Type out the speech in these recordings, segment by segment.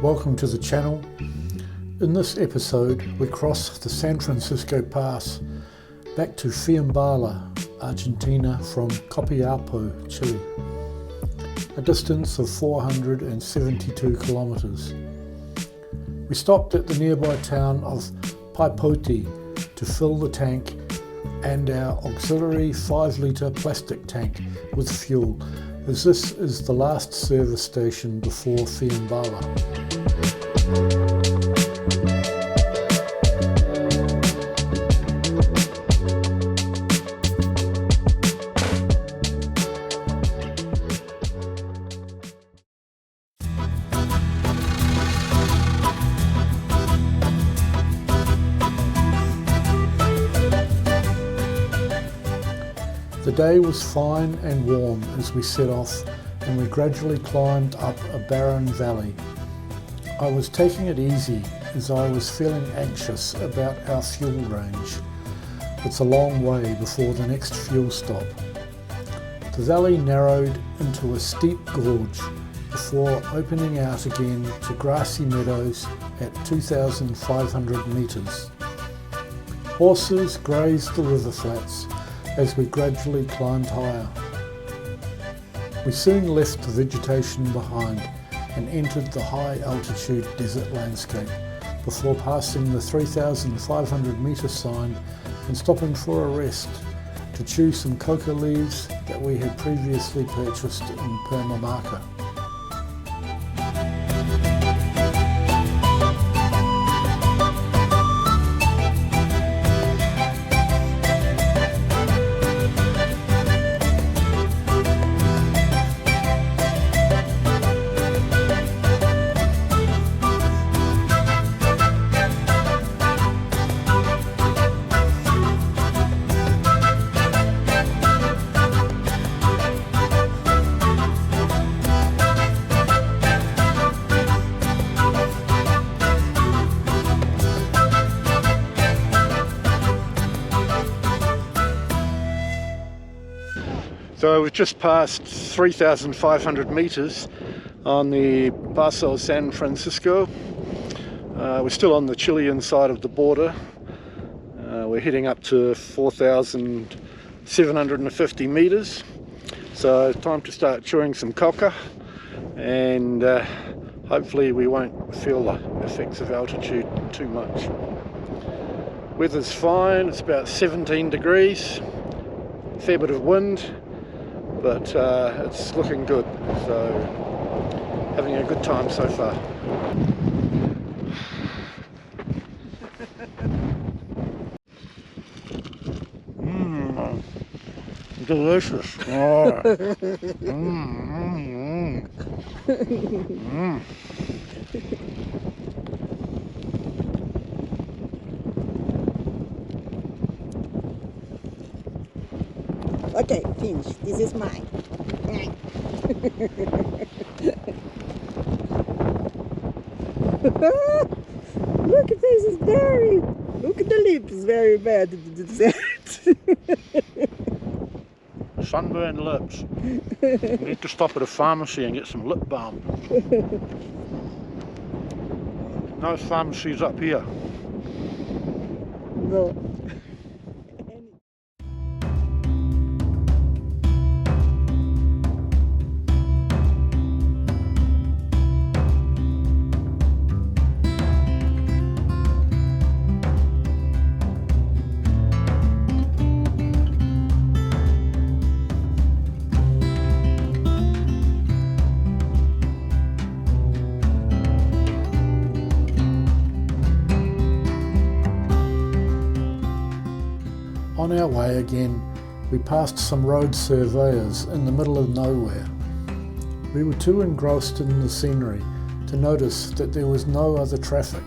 welcome to the channel. In this episode we cross the San Francisco Pass back to Fiambala, Argentina from Copiapo, Chile, a distance of 472 kilometers. We stopped at the nearby town of Paipoti to fill the tank and our auxiliary 5-litre plastic tank with fuel, as this is the last service station before Fiambala. The day was fine and warm as we set off, and we gradually climbed up a barren valley. I was taking it easy as I was feeling anxious about our fuel range. It's a long way before the next fuel stop. The valley narrowed into a steep gorge before opening out again to grassy meadows at 2,500 metres. Horses grazed the river flats as we gradually climbed higher. We soon left the vegetation behind and entered the high altitude desert landscape before passing the 3,500 metre sign and stopping for a rest to chew some coca leaves that we had previously purchased in Permamarca. So we've just passed 3,500 metres on the Paso San Francisco. We're still on the Chilean side of the border. We're heading up to 4,750 metres. So it's time to start chewing some coca, and hopefully we won't feel the effects of altitude too much. Weather's fine, it's about 17 degrees, fair bit of wind, but it's looking good, so having a good time so far. Delicious. Oh. Okay, finish. This is mine. Look at this, it's very. Look at the lips, very bad. Sunburned lips. You need to stop at a pharmacy and get some lip balm. No pharmacies up here. No. On our way again, we passed some road surveyors in the middle of nowhere. We were too engrossed in the scenery to notice that there was no other traffic,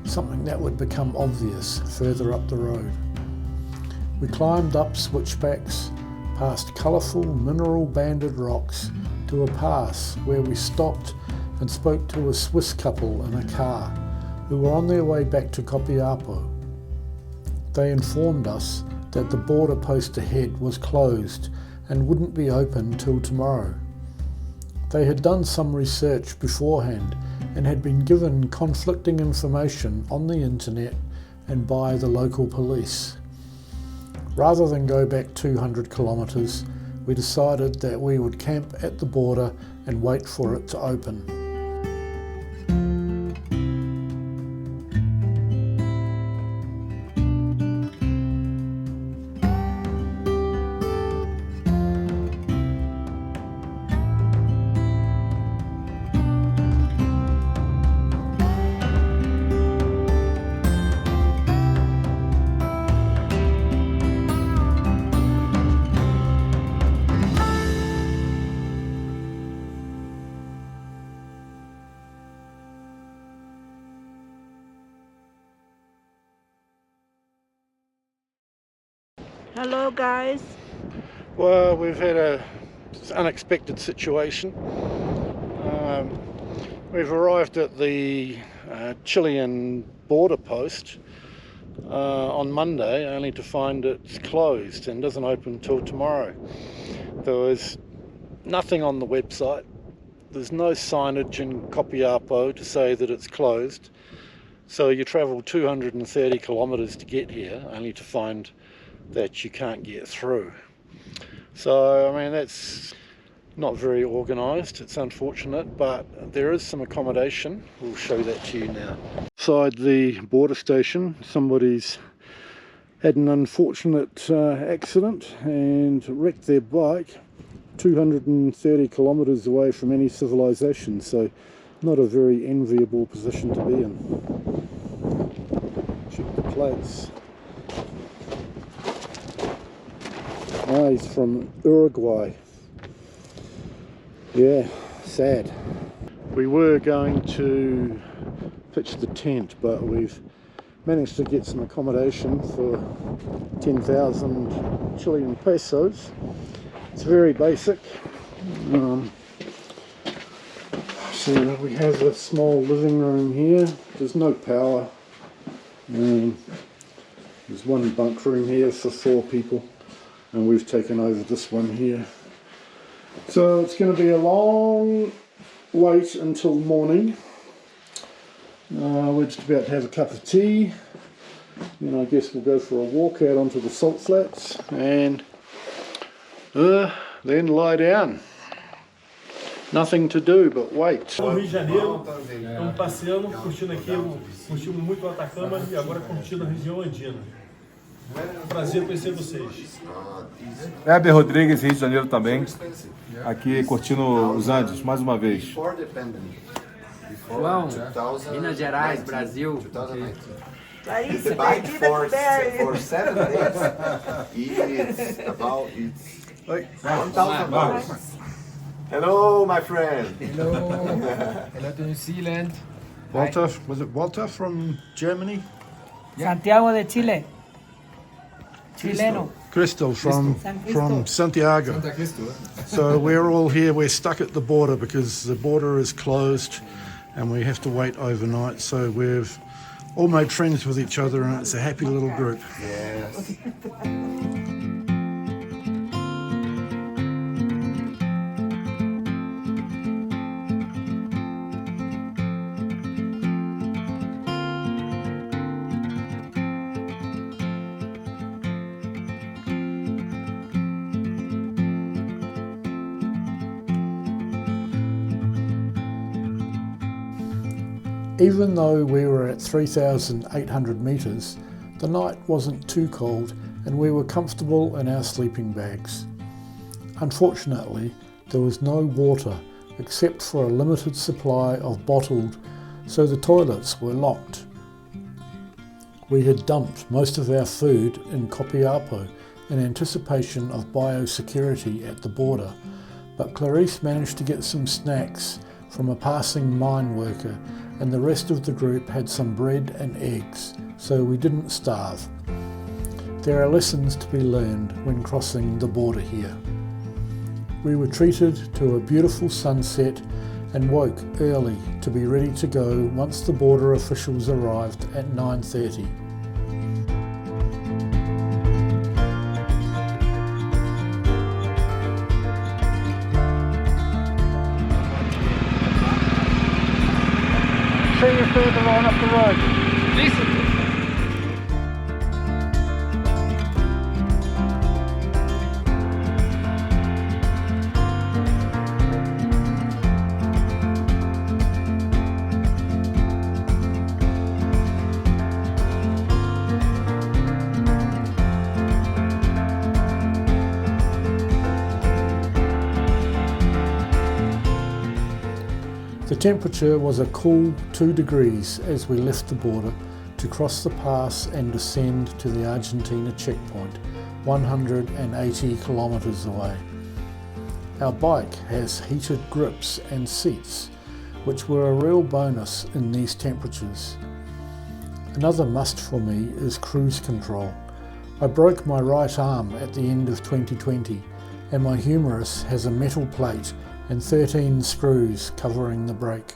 something that would become obvious further up the road. We climbed up switchbacks, past colourful mineral-banded rocks to a pass where we stopped and spoke to a Swiss couple in a car who were on their way back to Copiapo. They informed us that the border post ahead was closed and wouldn't be open till tomorrow. They had done some research beforehand and had been given conflicting information on the internet and by the local police. Rather than go back 200 kilometres, we decided that we would camp at the border and wait for it to open. Hello guys. Well, we've had an unexpected situation. We've arrived at the Chilean border post on Monday, only to find it's closed and doesn't open until tomorrow. There was nothing on the website. There's no signage in Copiapo to say that it's closed. So you travel 230 kilometres to get here, only to find that you can't get through. So, I mean, that's not very organised. It's unfortunate, but there is some accommodation. We'll show that to you now. Inside the border station, somebody's had an unfortunate accident and wrecked their bike 230 kilometres away from any civilization, so not a very enviable position to be in. Check the plates. Ah, he's from Uruguay. Yeah, sad. We were going to pitch the tent, but we've managed to get some accommodation for 10,000 Chilean pesos. It's very basic. So we have a small living room here. There's no power. There's one bunk room here for 4 people. And we've taken over this one here. So it's going to be a long wait until morning. We're just about to have a cup of tea. Then I guess we'll go for a walk out onto the salt flats and then lie down. Nothing to do but wait. No Rio de Janeiro, estamos passeando, curtindo aqui, curtimos muito o Atacama e agora curtindo a região andina. Prazer conhecer vocês. Heber Rodrigues, Rio de Janeiro também. Aqui curtindo os Andes, mais uma vez. João, Minas Gerais, Brasil. Clarice, The bike for 7 days it's about 1,000 Hello, my friend. Hello. Hello to New Zealand. Walter, was it Walter from Germany? Santiago de Chile. Chileno. Crystal from Santiago. So we're all here, we're stuck at the border because the border is closed and we have to wait overnight. So we've all made friends with each other and it's a happy little group. Yes. Even though we were at 3,800 metres, the night wasn't too cold and we were comfortable in our sleeping bags. Unfortunately, there was no water except for a limited supply of bottled, so the toilets were locked. We had dumped most of our food in Copiapo in anticipation of biosecurity at the border, but Clarice managed to get some snacks from a passing mine worker, and the rest of the group had some bread and eggs, so we didn't starve. There are lessons to be learned when crossing the border here. We were treated to a beautiful sunset and woke early to be ready to go once the border officials arrived at 9:30. see you further on up the road. Listen. The temperature was a cool 2 degrees as we left the border to cross the pass and descend to the Argentina checkpoint, 180 kilometres away. Our bike has heated grips and seats, which were a real bonus in these temperatures. Another must for me is cruise control. I broke my right arm at the end of 2020 and my humerus has a metal plate and 13 screws covering the brake.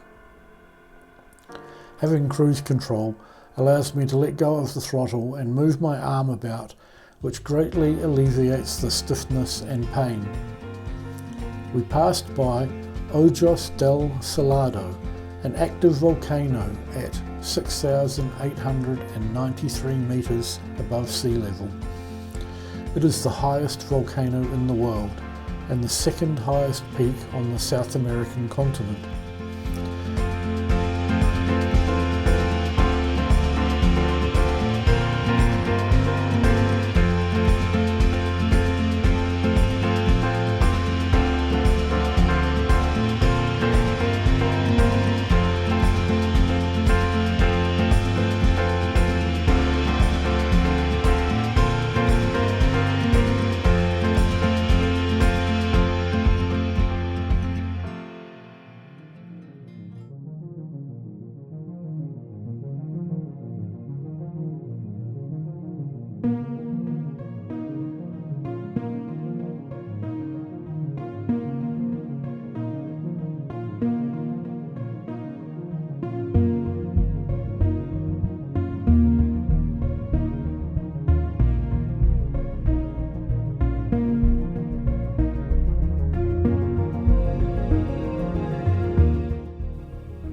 Having cruise control allows me to let go of the throttle and move my arm about, which greatly alleviates the stiffness and pain. We passed by Ojos del Salado, an active volcano at 6,893 metres above sea level. It is the highest volcano in the world and the second highest peak on the South American continent.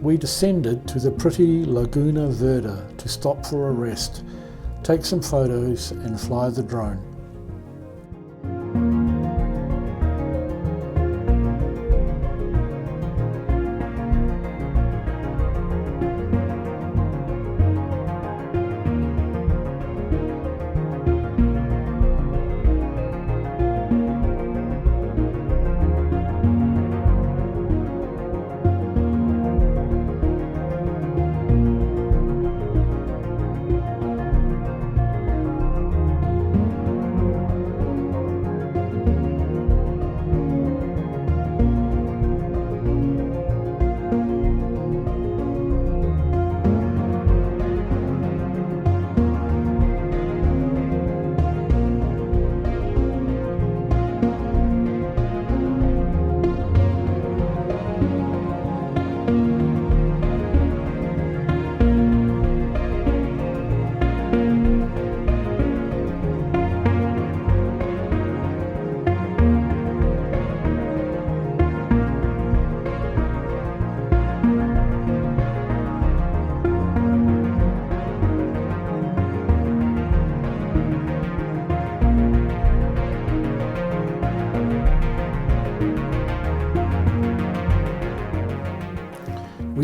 We descended to the pretty Laguna Verde to stop for a rest, take some photos and fly the drone.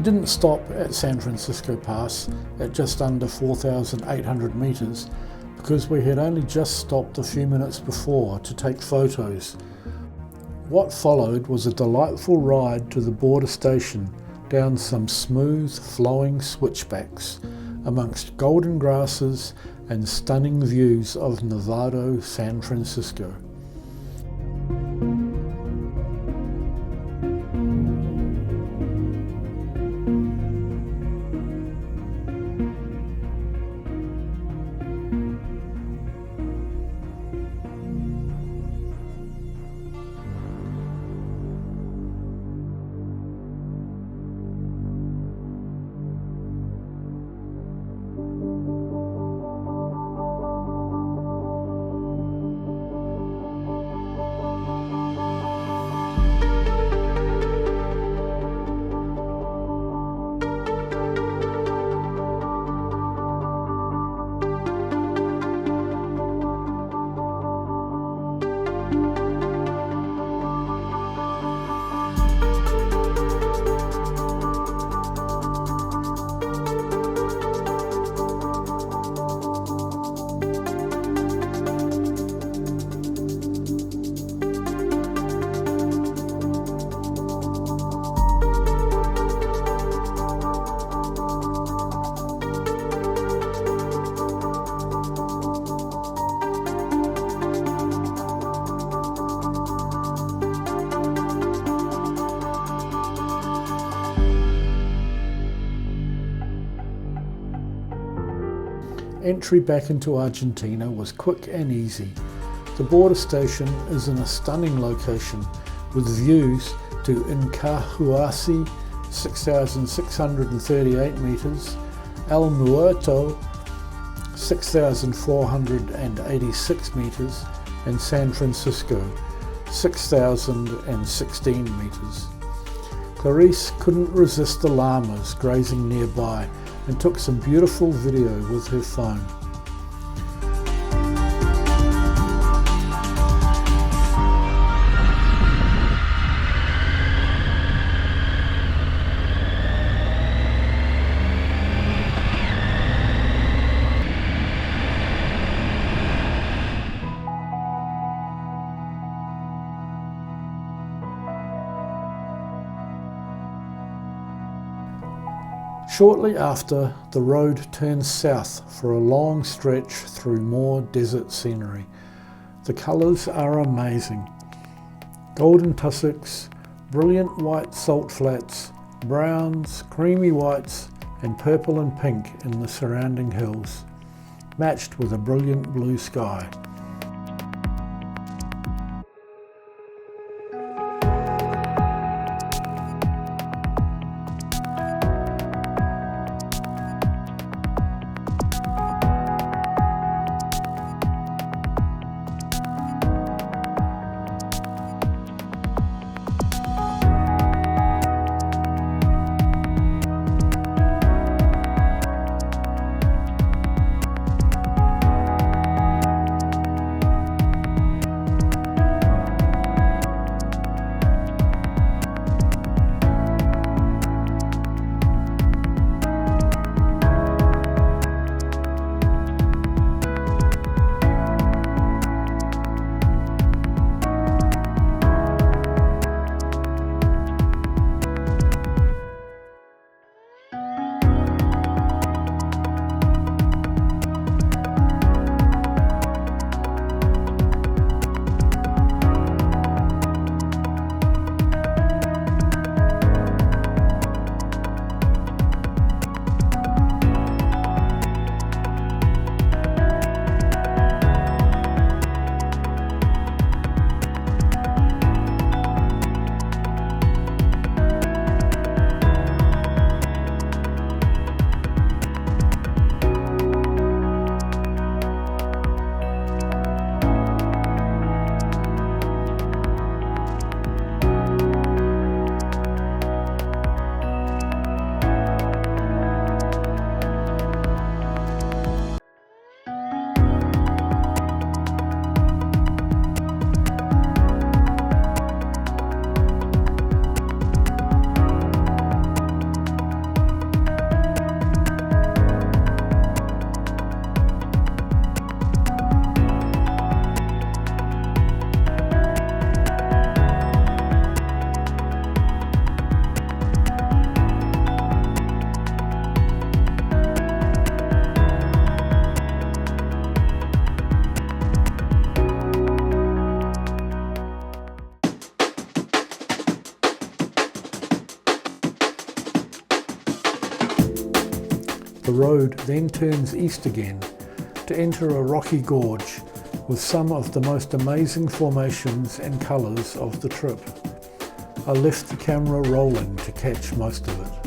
We didn't stop at San Francisco Pass at just under 4,800 metres because we had only just stopped a few minutes before to take photos. What followed was a delightful ride to the border station down some smooth flowing switchbacks amongst golden grasses and stunning views of Nevado, San Francisco. Entry back into Argentina was quick and easy. The border station is in a stunning location with views to Incahuasi, 6,638 meters, El Muerto, 6,486 meters, and San Francisco, 6,016 meters. Clarice couldn't resist the llamas grazing nearby and took some beautiful video with her phone. Shortly after, the road turns south for a long stretch through more desert scenery. The colours are amazing. Golden tussocks, brilliant white salt flats, browns, creamy whites, and purple and pink in the surrounding hills, matched with a brilliant blue sky. The road then turns east again to enter a rocky gorge with some of the most amazing formations and colours of the trip. I left the camera rolling to catch most of it.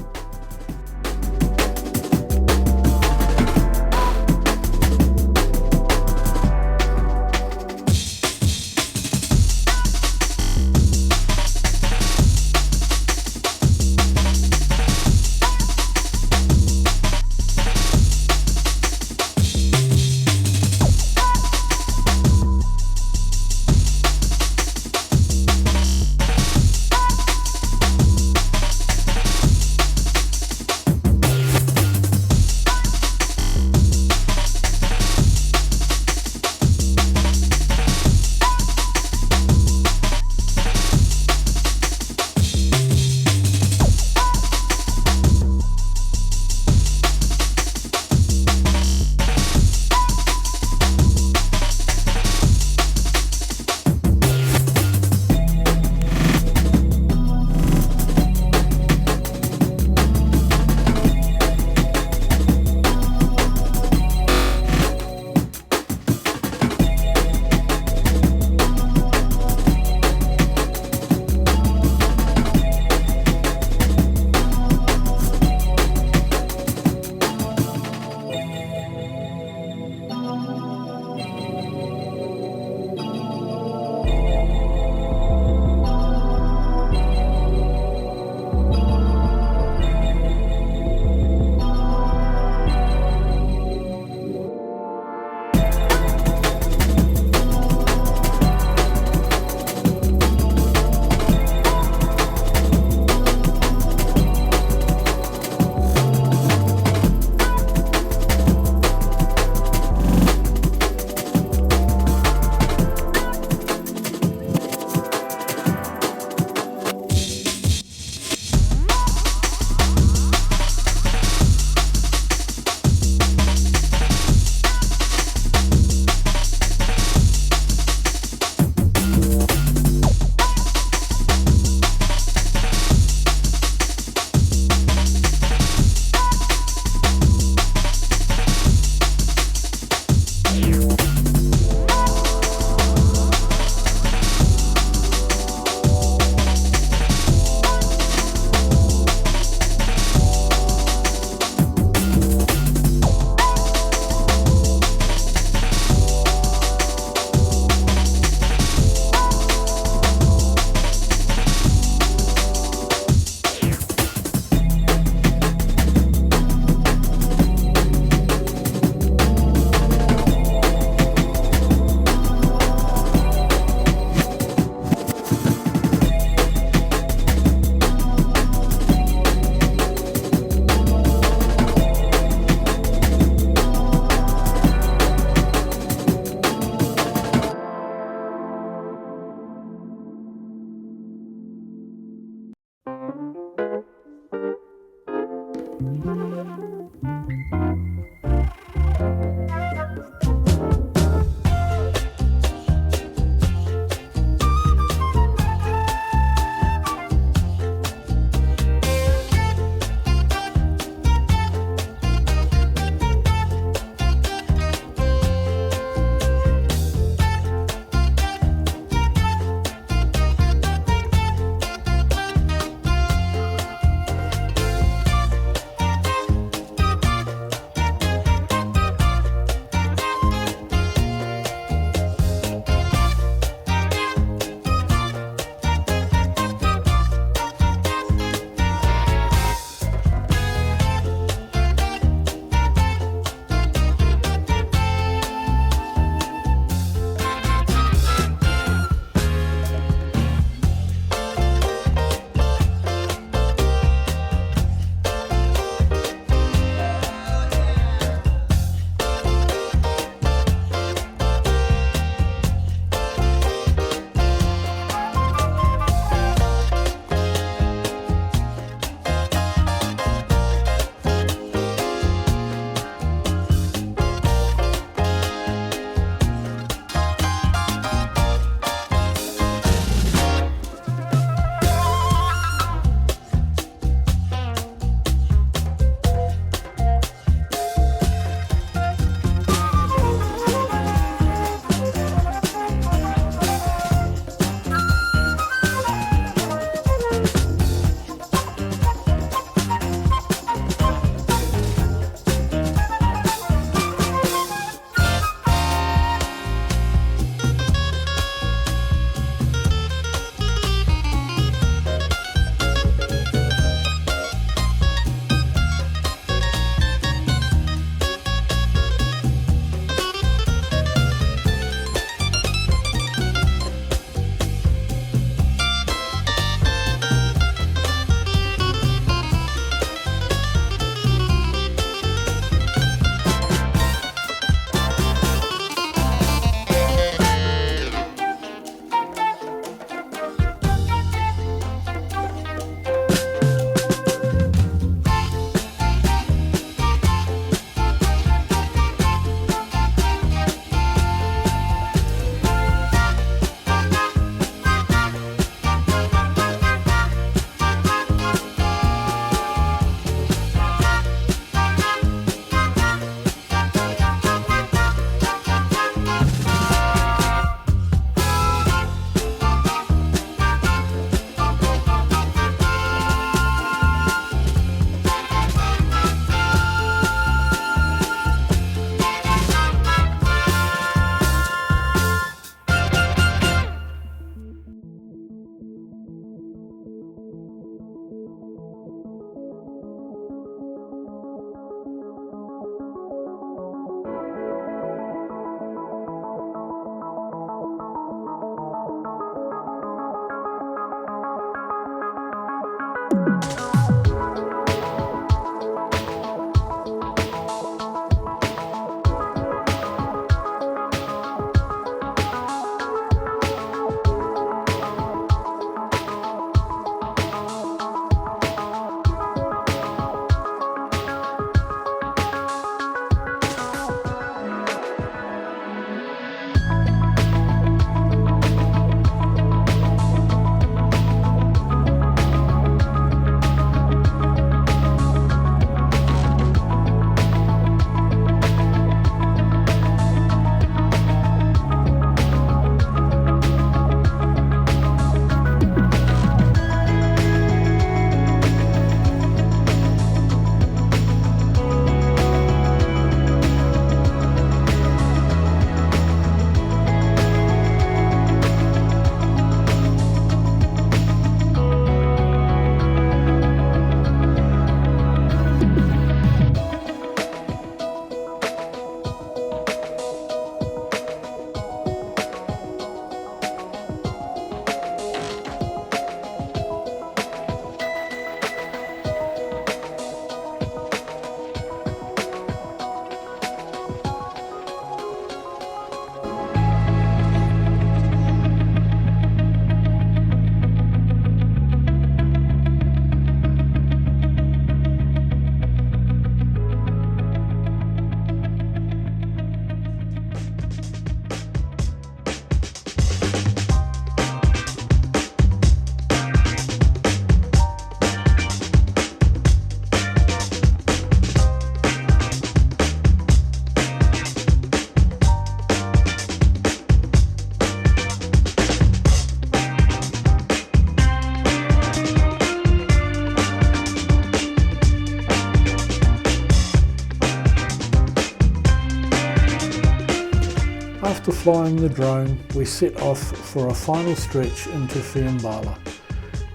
After flying the drone, we set off for a final stretch into Fiambala.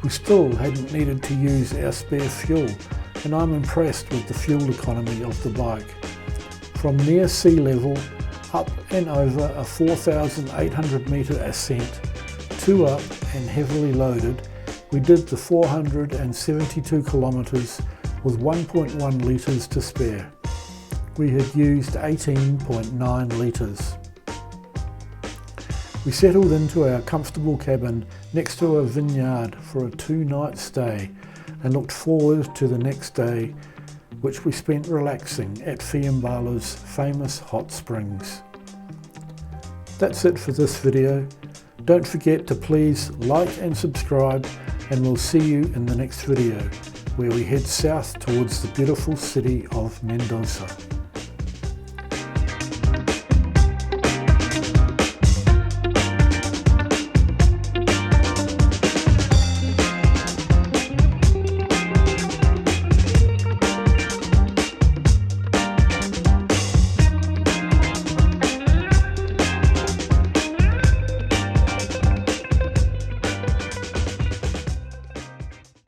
We still hadn't needed to use our spare fuel, and I'm impressed with the fuel economy of the bike. From near sea level, up and over a 4,800 metre ascent, 2 up and heavily loaded, we did the 472 kilometres with 1.1 litres to spare. We had used 18.9 litres. We settled into our comfortable cabin next to a vineyard for a 2-night stay and looked forward to the next day, which we spent relaxing at Fiambala's famous hot springs. That's it for this video. Don't forget to please like and subscribe, and we'll see you in the next video, where we head south towards the beautiful city of Mendoza.